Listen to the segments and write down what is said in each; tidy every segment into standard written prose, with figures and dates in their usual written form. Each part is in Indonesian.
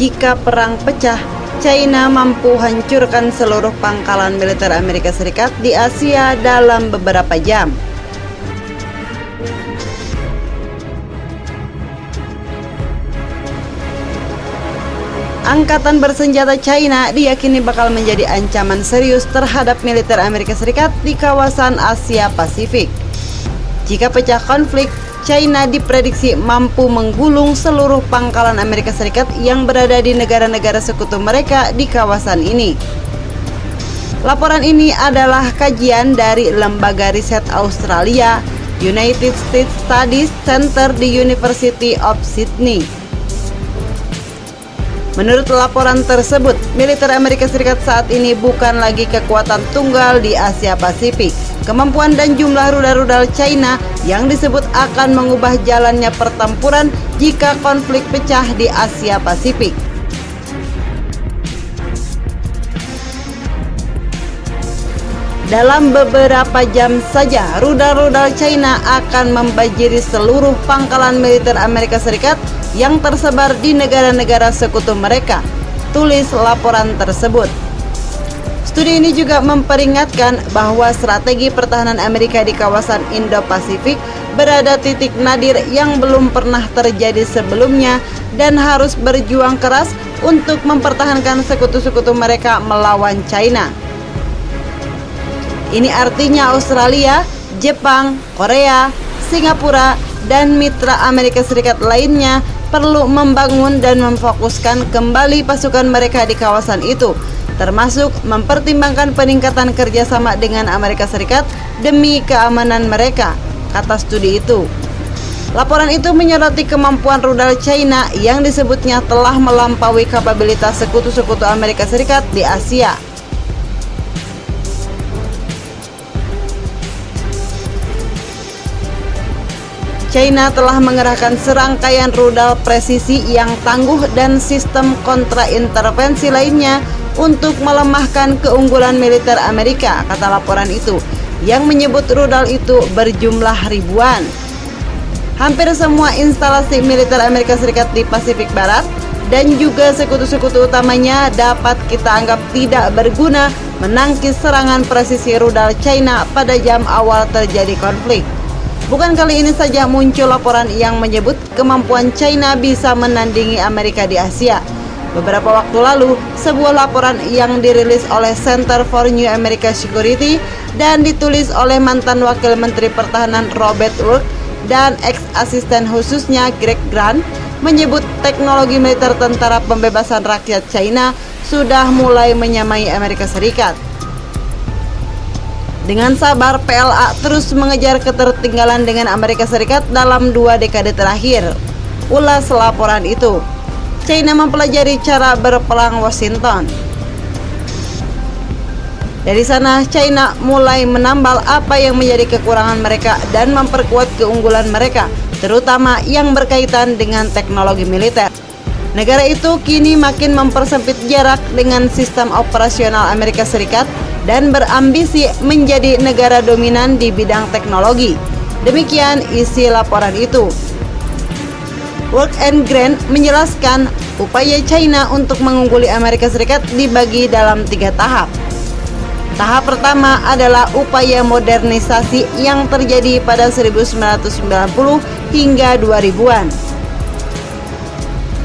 jika perang pecah, China mampu hancurkan seluruh pangkalan militer Amerika Serikat di Asia dalam beberapa jam. Angkatan bersenjata China diyakini bakal menjadi ancaman serius terhadap militer Amerika Serikat di kawasan Asia Pasifik. Jika pecah konflik, China diprediksi mampu menggulung seluruh pangkalan Amerika Serikat yang berada di negara-negara sekutu mereka di kawasan ini. Laporan ini adalah kajian dari lembaga riset Australia, United States Studies Center di University of Sydney. Menurut laporan tersebut, militer Amerika Serikat saat ini bukan lagi kekuatan tunggal di Asia Pasifik. Kemampuan dan jumlah rudal-rudal China yang disebut akan mengubah jalannya pertempuran jika konflik pecah di Asia Pasifik. Dalam beberapa jam saja, rudal-rudal China akan membanjiri seluruh pangkalan militer Amerika Serikat yang tersebar di negara-negara sekutu mereka, tulis laporan tersebut. Studi ini juga memperingatkan bahwa strategi pertahanan Amerika di kawasan Indo-Pasifik berada titik nadir yang belum pernah terjadi sebelumnya dan harus berjuang keras untuk mempertahankan sekutu-sekutu mereka melawan China. Ini artinya Australia, Jepang, Korea, Singapura, dan mitra Amerika Serikat lainnya perlu membangun dan memfokuskan kembali pasukan mereka di kawasan itu, termasuk mempertimbangkan peningkatan kerjasama dengan Amerika Serikat demi keamanan mereka, kata studi itu. Laporan itu menyoroti kemampuan rudal China yang disebutnya telah melampaui kapabilitas sekutu-sekutu Amerika Serikat di Asia. China telah mengerahkan serangkaian rudal presisi yang tangguh dan sistem kontraintervensi lainnya untuk melemahkan keunggulan militer Amerika, kata laporan itu, yang menyebut rudal itu berjumlah ribuan. Hampir semua instalasi militer Amerika Serikat di Pasifik Barat dan juga sekutu-sekutu utamanya dapat kita anggap tidak berguna menangkis serangan presisi rudal China pada jam awal terjadi konflik. Bukan kali ini saja muncul laporan yang menyebut kemampuan China bisa menandingi Amerika di Asia. Beberapa waktu lalu, sebuah laporan yang dirilis oleh Center for New American Security dan ditulis oleh mantan Wakil Menteri Pertahanan Robert Wood dan ex-asisten khususnya Greg Grant menyebut teknologi militer Tentara Pembebasan Rakyat China sudah mulai menyamai Amerika Serikat. Dengan sabar, PLA terus mengejar ketertinggalan dengan Amerika Serikat dalam 2 dekade terakhir, ulas laporan itu. China mempelajari cara berperang Washington. Dari sana, China mulai menambal apa yang menjadi kekurangan mereka dan memperkuat keunggulan mereka, terutama yang berkaitan dengan teknologi militer. Negara itu kini makin mempersempit jarak dengan sistem operasional Amerika Serikat dan berambisi menjadi negara dominan di bidang teknologi. Demikian isi laporan itu. Wood and Grant menjelaskan upaya China untuk mengungguli Amerika Serikat dibagi dalam 3 tahap. Tahap pertama adalah upaya modernisasi yang terjadi pada 1990 hingga 2000-an.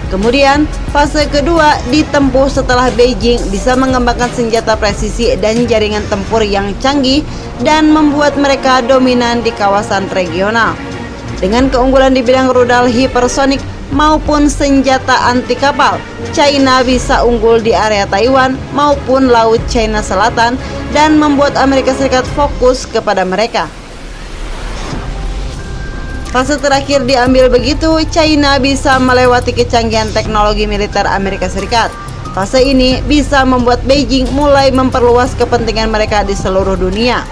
Kemudian, fase kedua ditempuh setelah Beijing bisa mengembangkan senjata presisi dan jaringan tempur yang canggih dan membuat mereka dominan di kawasan regional. Dengan keunggulan di bidang rudal hipersonik maupun senjata anti kapal, China bisa unggul di area Taiwan maupun Laut China Selatan dan membuat Amerika Serikat fokus kepada mereka. Fase terakhir diambil begitu China bisa melewati kecanggihan teknologi militer Amerika Serikat. Fase ini bisa membuat Beijing mulai memperluas kepentingan mereka di seluruh dunia.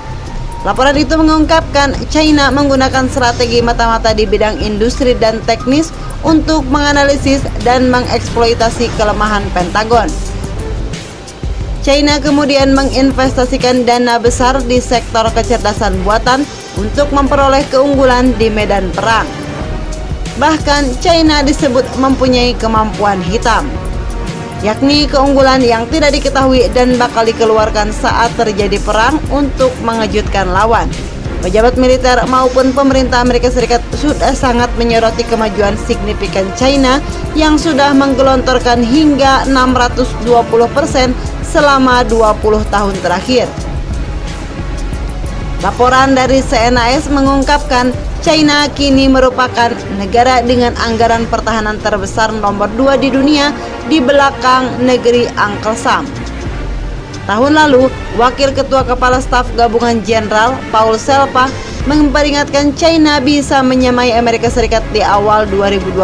Laporan itu mengungkapkan China menggunakan strategi mata-mata di bidang industri dan teknis untuk menganalisis dan mengeksploitasi kelemahan Pentagon. China kemudian menginvestasikan dana besar di sektor kecerdasan buatan untuk memperoleh keunggulan di medan perang. Bahkan China disebut mempunyai kemampuan hitam. yakni keunggulan yang tidak diketahui dan bakal dikeluarkan saat terjadi perang untuk mengejutkan lawan. Pejabat militer maupun pemerintah Amerika Serikat sudah sangat menyoroti kemajuan signifikan China yang sudah menggelontorkan hingga 620% selama 20 tahun terakhir. Laporan dari CNAS mengungkapkan China kini merupakan negara dengan anggaran pertahanan terbesar nomor 2 di dunia di belakang negeri Uncle Sam. Tahun lalu, Wakil Ketua Kepala Staf Gabungan Jenderal Paul Selpa memperingatkan China bisa menyamai Amerika Serikat di awal 2020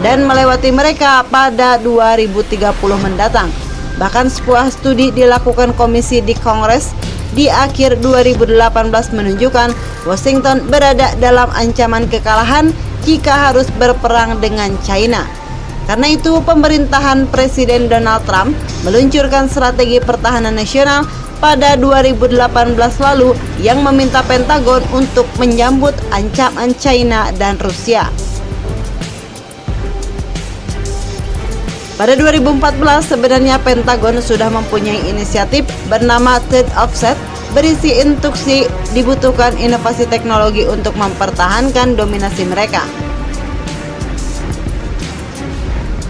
dan melewati mereka pada 2030 mendatang. Bahkan sebuah studi dilakukan komisi di Kongres di akhir 2018 menunjukkan Washington berada dalam ancaman kekalahan jika harus berperang dengan China. Karena itu, pemerintahan Presiden Donald Trump meluncurkan strategi pertahanan nasional pada 2018 lalu yang meminta Pentagon untuk menyambut ancaman China dan Rusia. Pada 2014, sebenarnya Pentagon sudah mempunyai inisiatif bernama Third Offset, berisi instruksi dibutuhkan inovasi teknologi untuk mempertahankan dominasi mereka.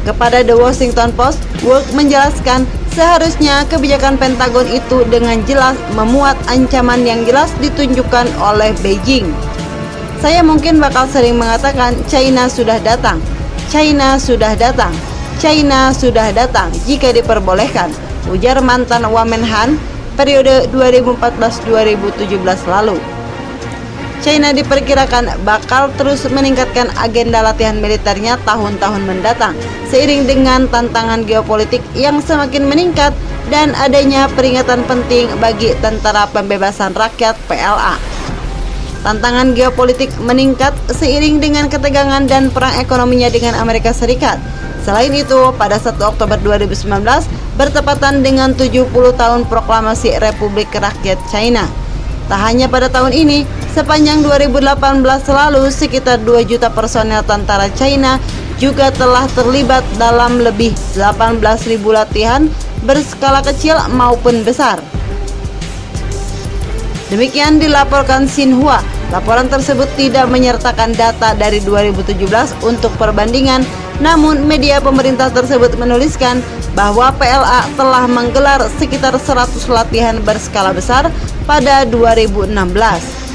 Kepada The Washington Post, Wolk menjelaskan seharusnya kebijakan Pentagon itu dengan jelas memuat ancaman yang jelas ditunjukkan oleh Beijing. Saya mungkin bakal sering mengatakan China sudah datang, China sudah datang, China sudah datang jika diperbolehkan, ujar mantan Wamenhan periode 2014-2017 lalu. China diperkirakan bakal terus meningkatkan agenda latihan militernya tahun-tahun mendatang, seiring dengan tantangan geopolitik yang semakin meningkat dan adanya peringatan penting bagi Tentara Pembebasan Rakyat (PLA). Tantangan geopolitik meningkat seiring dengan ketegangan dan perang ekonominya dengan Amerika Serikat. Selain itu, pada 1 Oktober 2019 bertepatan dengan 70 tahun proklamasi Republik Rakyat China. Tak hanya pada tahun ini, sepanjang 2018 lalu sekitar 2 juta personel tentara China juga telah terlibat dalam lebih 18.000 latihan berskala kecil maupun besar. Demikian dilaporkan Xinhua. Laporan tersebut tidak menyertakan data dari 2017 untuk perbandingan, namun media pemerintah tersebut menuliskan bahwa PLA telah menggelar sekitar 100 latihan berskala besar pada 2016.